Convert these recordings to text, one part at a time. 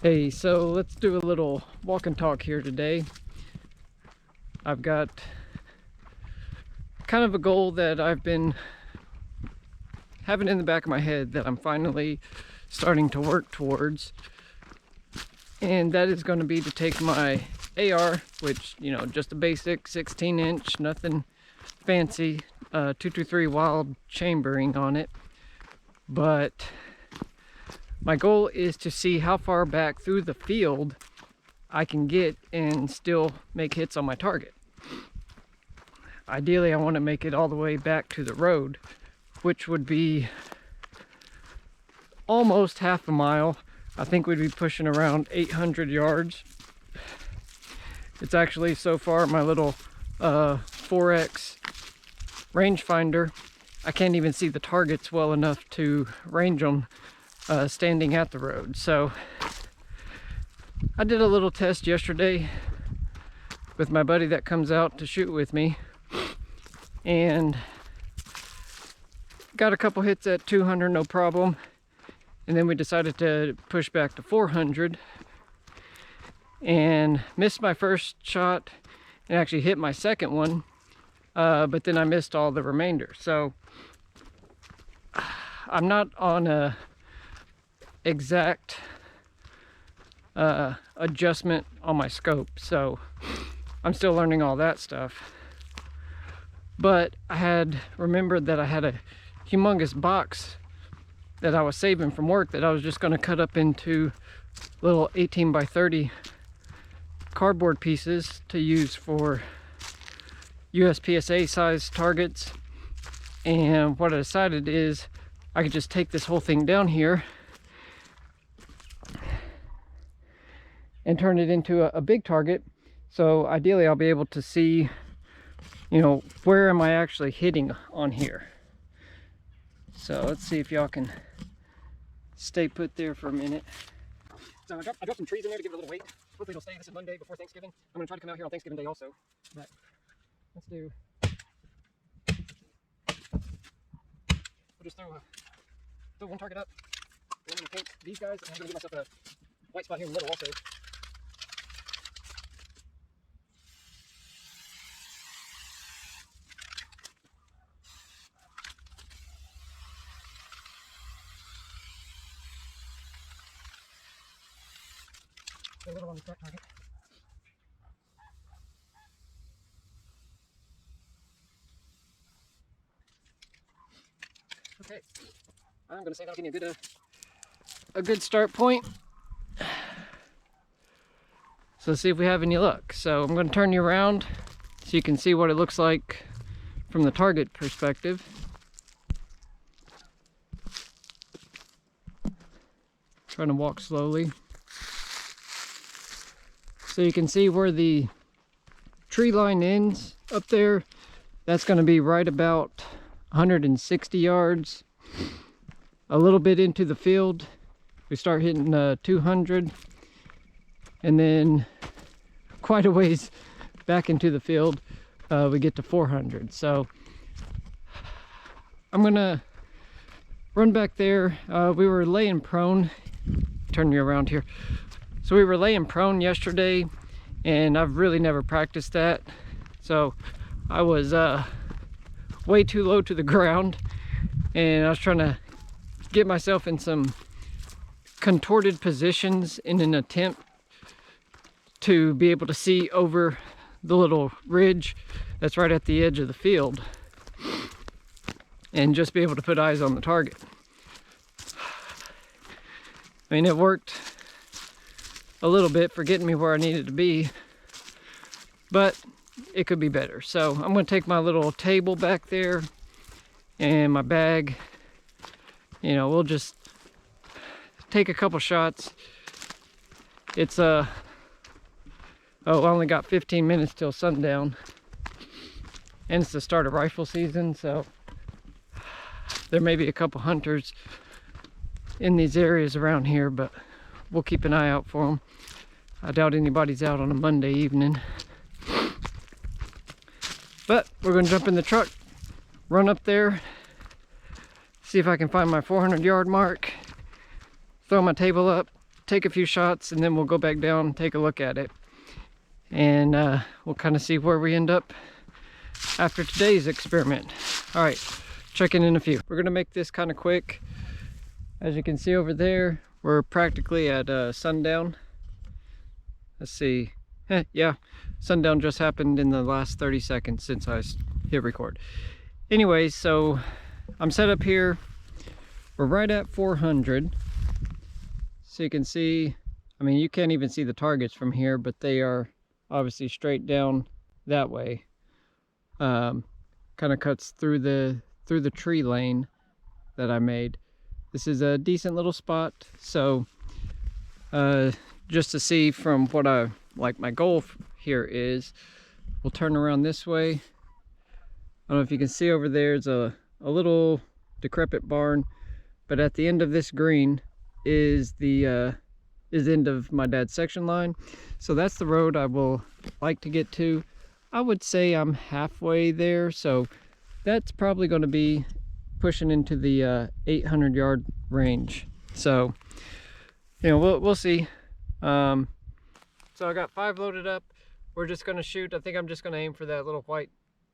Hey, so let's do a little walk and talk here today. I've got kind of a goal that I've been having in the back of my head that I'm finally starting to work towards. And that is going to be to take my AR, which, you know, just a basic 16-inch, nothing fancy, 223 Wild chambering on it. But my goal is to see how far back through the field I can get and still make hits on my target. Ideally, I want to make it all the way back to the road, which would be almost half a mile. I think we'd be pushing around 800 yards. It's actually, so far, my little 4X rangefinder, I can't even see the targets well enough to range them standing at the road. So I did a little test yesterday with my buddy that comes out to shoot with me, and got a couple hits at 200, no problem. And then we decided to push back to 400 and missed my first shot and actually hit my second one, but then I missed all the remainder. So I'm not on a exact adjustment on my scope, so I'm still learning all that stuff. But I had remembered that I had a humongous box that I was saving from work that I was just going to cut up into little 18 by 30 cardboard pieces to use for USPSA size targets. And what I decided is I could just take this whole thing down here and turn it into a big target. So ideally I'll be able to see, you know, where am I actually hitting on here. So let's see if y'all can stay put there for a minute. So I dropped some trees in there to give it a little weight. Hopefully it'll stay. This is Monday before Thanksgiving. I'm going to try to come out here on Thanksgiving Day also. But let's do... We'll just throw one target up. And I'm going to paint these guys. And I'm going to give myself a white spot here in the middle also. A little on the front target. Okay, I'm going to say that'll give me a good start point. So let's see if we have any luck. So I'm going to turn you around so you can see what it looks like from the target perspective. Trying to walk slowly. So you can see where the tree line ends up there. That's going to be right about 160 yards. A little bit into the field, we start hitting 200. And then quite a ways back into the field, we get to 400. So I'm going to run back there. We were laying prone. Turn you around here. So we were laying prone yesterday, and I've really never practiced that. So I was way too low to the ground, and I was trying to get myself in some contorted positions in an attempt to be able to see over the little ridge that's right at the edge of the field and just be able to put eyes on the target. I mean, it worked a little bit for getting me where I needed to be, but it could be better. So I'm going to take my little table back there and my bag. You know, we'll just take a couple shots. It's I only got 15 minutes till sundown, and it's the start of rifle season, so there may be a couple hunters in these areas around here, but we'll keep an eye out for them. I doubt anybody's out on a Monday evening. But we're going to jump in the truck, run up there, see if I can find my 400 yard mark, throw my table up, take a few shots, and then we'll go back down and take a look at it. And we'll kind of see where we end up after today's experiment. All right, check in a few. We're gonna make this kind of quick. As you can see over there, we're practically at sundown. Let's see. Yeah, sundown just happened in the last 30 seconds since I hit record. Anyways, so I'm set up here. We're right at 400. So you can see, I mean, you can't even see the targets from here, but they are obviously straight down that way. Kind of cuts through the tree lane that I made. This is a decent little spot. So just to see from what my goal here is, we'll turn around this way. I don't know if you can see over there, there's a little decrepit barn, but at the end of this green is the end of my dad's section line. So that's the road I will like to get to. I would say I'm halfway there, so that's probably going to be pushing into the 800 yard range. So, you know, we'll see. So I got 5 loaded up. We're just going to shoot. I think I'm just going to aim for that little white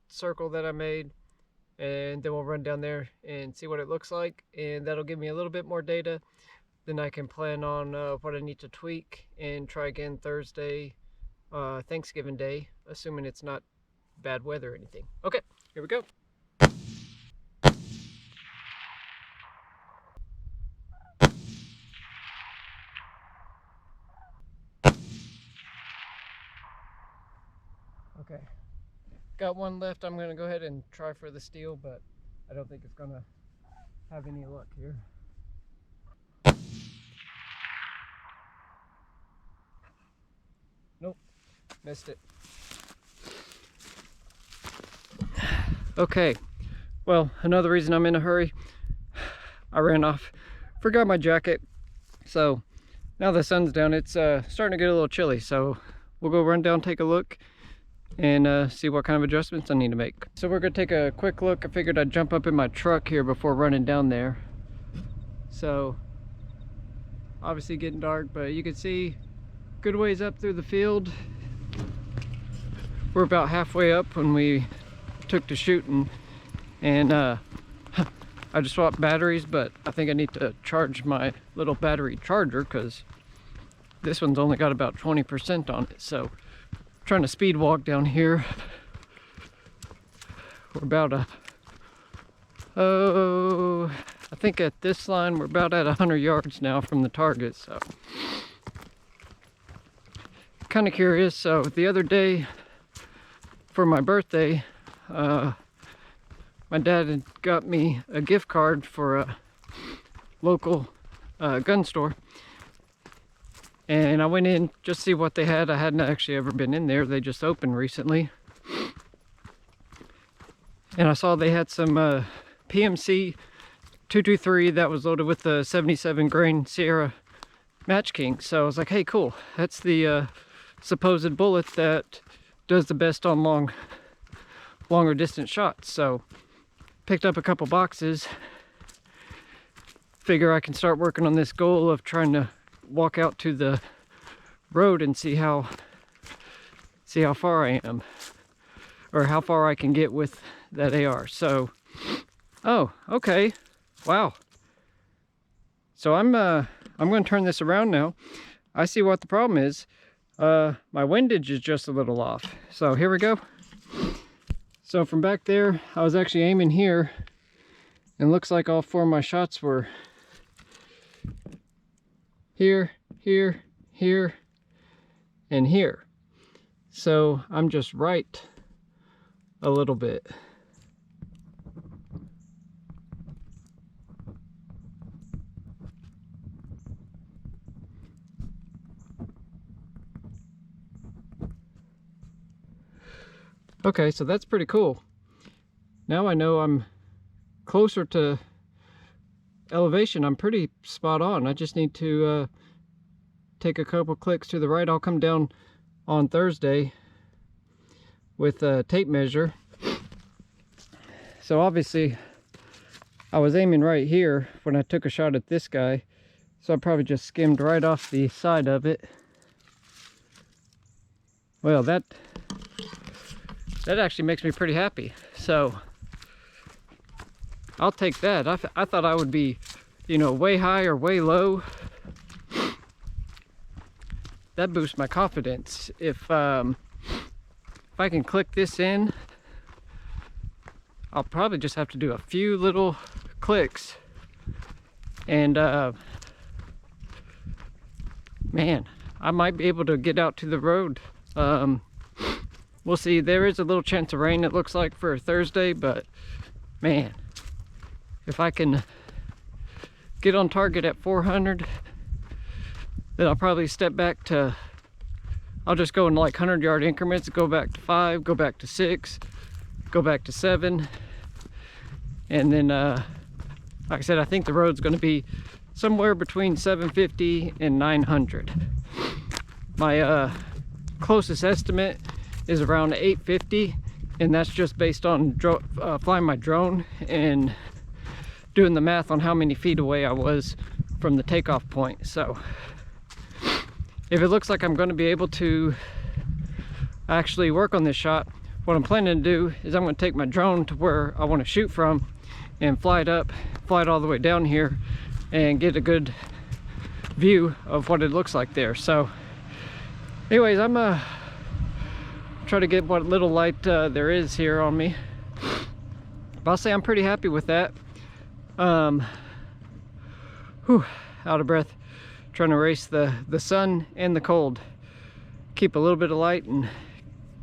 circle that I made, and then we'll run down there and see what it looks like, and that'll give me a little bit more data. Then I can plan on what I need to tweak and try again Thursday, Thanksgiving Day, assuming it's not bad weather or anything. Okay, here we go. Okay, got one left. I'm gonna go ahead and try for the steel, but I don't think it's gonna have any luck here. Nope, missed it. Okay, well, another reason I'm in a hurry, I ran off, forgot my jacket. So now the sun's down, it's starting to get a little chilly, so we'll go run down, take a look, and see what kind of adjustments I need to make. So we're gonna take a quick look. I figured I'd jump up in my truck here before running down there. So obviously getting dark, but you can see good ways up through the field. We're about halfway up when we took to shooting, and I just swapped batteries, but I think I need to charge my little battery charger because this one's only got about 20% on it. So trying to speed walk down here. We're about I think at this line we're about at 100 yards now from the target. So kind of curious. So the other day for my birthday, my dad had got me a gift card for a local gun store. And I went in just to see what they had. I hadn't actually ever been in there. They just opened recently. And I saw they had some PMC 223 that was loaded with the 77 grain Sierra Match King. So I was like, hey, cool. That's the supposed bullet that does the best on longer distance shots. So picked up a couple boxes. Figure I can start working on this goal of trying to walk out to the road and see how far I am, or how far I can get with that AR. So, oh, okay, wow. So I'm going to turn this around now. I see what the problem is. My windage is just a little off. So here we go. So from back there, I was actually aiming here, and looks like all 4 of my shots were here, here, here, and here. So I'm just right a little bit. Okay, so that's pretty cool. Now I know I'm closer to elevation. I'm pretty spot on. I just need to take a couple clicks to the right. I'll come down on Thursday with a tape measure. So obviously I was aiming right here when I took a shot at this guy, So I probably just skimmed right off the side of it. Well, that actually makes me pretty happy. So I'll take that. I thought I would be, you know, way high or way low. That boosts my confidence. If I can click this in, I'll probably just have to do a few little clicks, and man, I might be able to get out to the road. We'll see. There is a little chance of rain, it looks like, for Thursday, but man, if I can get on target at 400, then I'll probably step back to, I'll just go in like 100-yard increments, go back to 5, go back to 6, go back to 7, and then like I said, I think the road's going to be somewhere between 750 and 900. My closest estimate is around 850, and that's just based on flying my drone and doing the math on how many feet away I was from the takeoff point. So if it looks like I'm going to be able to actually work on this shot, what I'm planning to do is I'm going to take my drone to where I want to shoot from and fly it up, fly it all the way down here, and get a good view of what it looks like there. So anyways, I'm try to get what little light there is here on me. But I'll say I'm pretty happy with that. Whew, out of breath, trying to erase the sun and the cold. Keep a little bit of light and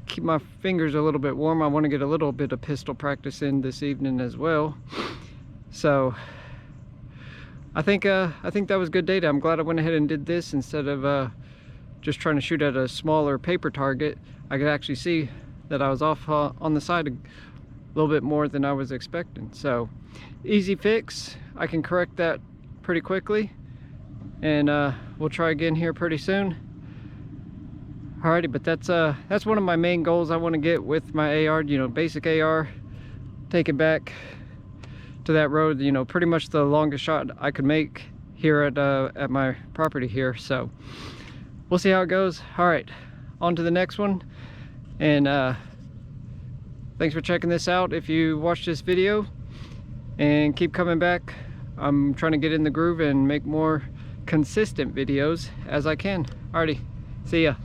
keep my fingers a little bit warm. I want to get a little bit of pistol practice in this evening as well. So I think that was good data. I'm glad I went ahead and did this instead of just trying to shoot at a smaller paper target. I could actually see that I was off on the side a little bit more than I was expecting. So easy fix. I can correct that pretty quickly, and we'll try again here pretty soon. Alrighty, but that's one of my main goals I want to get with my AR. You know, basic AR, take it back to that road. You know, pretty much the longest shot I could make here at my property here. So we'll see how it goes. All right, on to the next one. And thanks for checking this out if you watched this video, and keep coming back. I'm trying to get in the groove and make more consistent videos as I can. Alrighty, see ya.